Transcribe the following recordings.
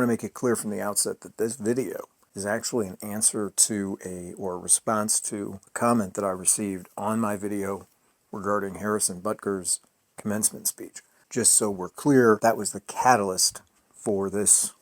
want to make it clear from the outset that this video is actually an answer to or a response to a comment that I received on my video regarding Harrison Butker's commencement speech. Just so we're clear, that was the catalyst for this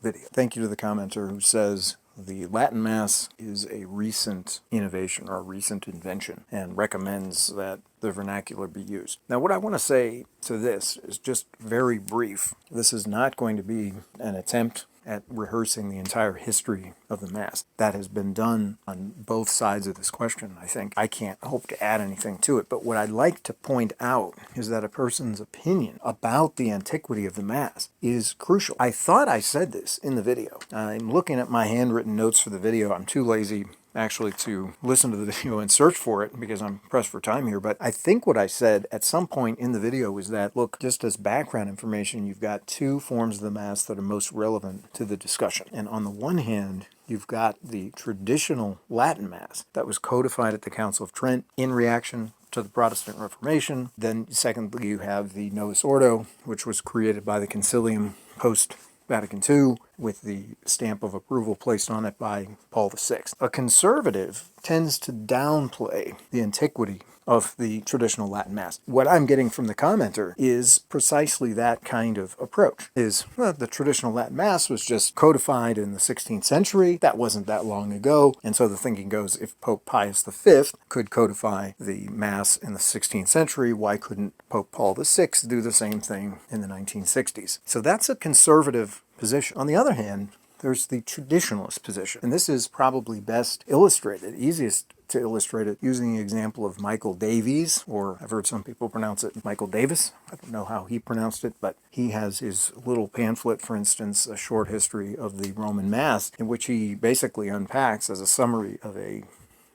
video. Thank you to the commenter who says the Latin Mass is a recent innovation or a recent invention and recommends that the vernacular be used. Now, what I want to say to this is just very brief. This is not going to be an attempt at rehearsing the entire history of the Mass. That has been done on both sides of this question, I think. I can't hope to add anything to it, but what I'd like to point out is that a person's opinion about the antiquity of the Mass is crucial. I thought I said this in the video. I'm looking at my handwritten notes for the video. I'm too lazy actually to listen to the video and search for it because I'm pressed for time here, but I think what I said at some point in the video was that, look, just as background information, you've got two forms of the Mass that are most relevant to the discussion. And on the one hand, you've got the traditional Latin Mass that was codified at the Council of Trent in reaction to the Protestant Reformation. Then secondly, you have the Novus-Ordo, which was created by the Concilium post-Vatican II, with the stamp of approval placed on it by Paul VI. A conservative tends to downplay the antiquity of the traditional Latin Mass. What I'm getting from the commenter is precisely that kind of approach. The traditional Latin Mass was just codified in the 16th century. That wasn't that long ago. And so the thinking goes, if Pope Pius V could codify the Mass in the 16th century, why couldn't Pope Paul VI do the same thing in the 1960s? So that's a conservative position. On the other hand, there's the traditionalist position. And this is probably best illustrated, easiest to illustrate it, using the example of Michael Davies, or I've heard some people pronounce it Michael Davis. I don't know how he pronounced it, but he has his little pamphlet, for instance, A Short History of the Roman Mass, in which he basically unpacks as a summary of a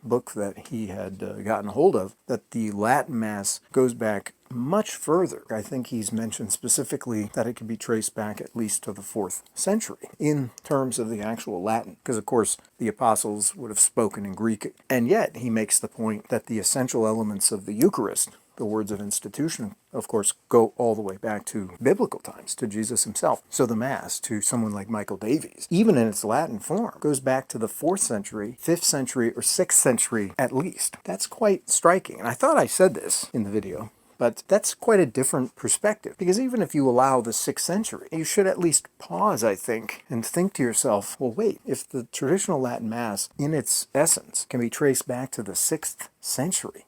book that he had gotten hold of, that the Latin Mass goes back much further. I think he's mentioned specifically that it can be traced back at least to the 4th century in terms of the actual Latin, because of course the apostles would have spoken in Greek, and yet he makes the point that the essential elements of the Eucharist, the words of institution, of course, go all the way back to biblical times, to Jesus himself. So the Mass, to someone like Michael Davies, even in its Latin form, goes back to the 4th century, 5th century, or 6th century at least. That's quite striking. And I thought I said this in the video, but that's quite a different perspective, because even if you allow the 6th century, you should at least pause, I think, and think to yourself, well, wait, if the traditional Latin Mass, in its essence, can be traced back to the 6th century,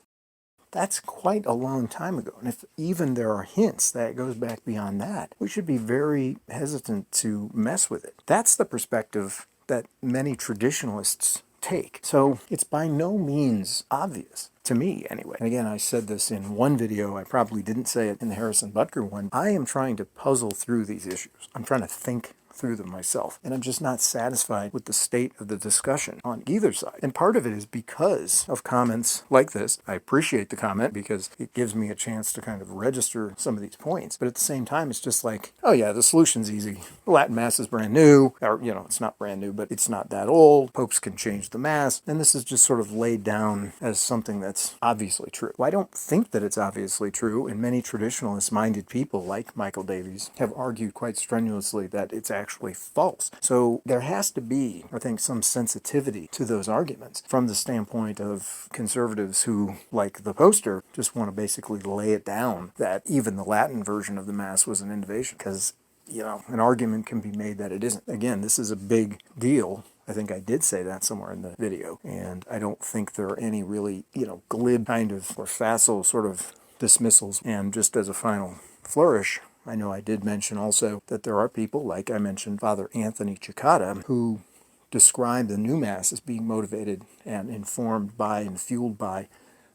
that's quite a long time ago. And if even there are hints that it goes back beyond that, we should be very hesitant to mess with it. That's the perspective that many traditionalists take. So it's by no means obvious, to me anyway. And again, I said this in one video. I probably didn't say it in the Harrison Butker one. I am trying to puzzle through these issues. I'm trying to think through them myself. And I'm just not satisfied with the state of the discussion on either side. And part of it is because of comments like this. I appreciate the comment because it gives me a chance to kind of register some of these points. But at the same time, it's just like, oh yeah, the solution's easy. The Latin Mass is brand new. Or, it's not brand new, but it's not that old. Popes can change the Mass. And this is just sort of laid down as something that's obviously true. Well, I don't think that it's obviously true. And many traditionalist-minded people, like Michael Davies, have argued quite strenuously that it's actually false. So there has to be, I think, some sensitivity to those arguments from the standpoint of conservatives who, like the poster, just want to basically lay it down that even the Latin version of the Mass was an innovation, because, an argument can be made that it isn't. Again, this is a big deal. I think I did say that somewhere in the video, and I don't think there are any really, glib kind of or facile sort of dismissals. And just as a final flourish, I know I did mention also that there are people, like I mentioned, Father Anthony Cicada, who describe the new Mass as being motivated and informed by and fueled by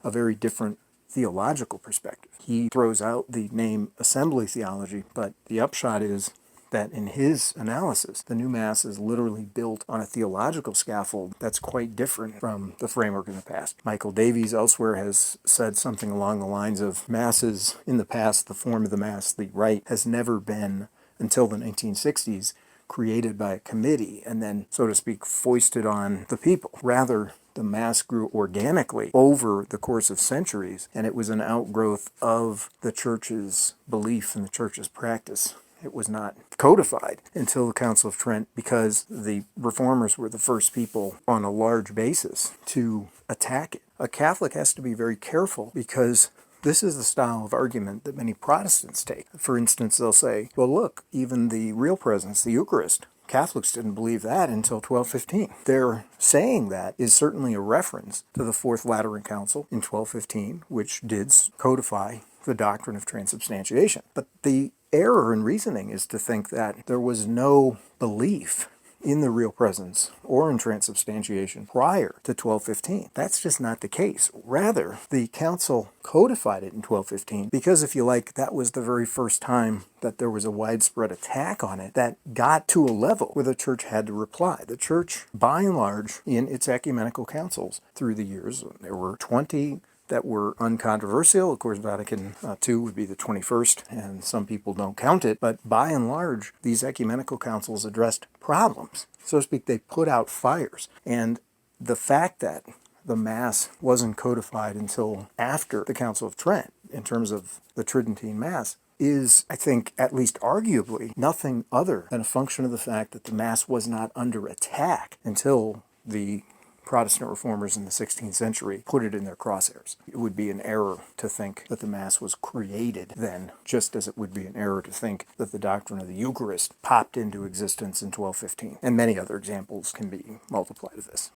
a very different theological perspective. He throws out the name assembly theology, but the upshot is that in his analysis, the new Mass is literally built on a theological scaffold that's quite different from the framework in the past. Michael Davies elsewhere has said something along the lines of Masses in the past, the form of the Mass, the rite, has never been, until the 1960s, created by a committee and then, so to speak, foisted on the people. Rather, the Mass grew organically over the course of centuries, and it was an outgrowth of the Church's belief and the Church's practice it was not codified until the Council of Trent, because the reformers were the first people on a large basis to attack it. A Catholic has to be very careful, because this is the style of argument that many Protestants take. For instance, they'll say, well, look, even the real presence, the Eucharist, Catholics didn't believe that until 1215. Their saying that is certainly a reference to the Fourth Lateran Council in 1215, which did codify the doctrine of transubstantiation. But the error in reasoning is to think that there was no belief in the real presence or in transubstantiation prior to 1215. That's just not the case. Rather, the council codified it in 1215 because, if you like, that was the very first time that there was a widespread attack on it that got to a level where the church had to reply. The church, by and large, in its ecumenical councils through the years, there were 20 that were uncontroversial. Of course, Vatican II would be the 21st, and some people don't count it. But by and large, these ecumenical councils addressed problems. So to speak, they put out fires. And the fact that the Mass wasn't codified until after the Council of Trent, in terms of the Tridentine Mass, is, I think, at least arguably, nothing other than a function of the fact that the Mass was not under attack until the Protestant reformers in the 16th century put it in their crosshairs. It would be an error to think that the Mass was created then, just as it would be an error to think that the doctrine of the Eucharist popped into existence in 1215. And many other examples can be multiplied of this.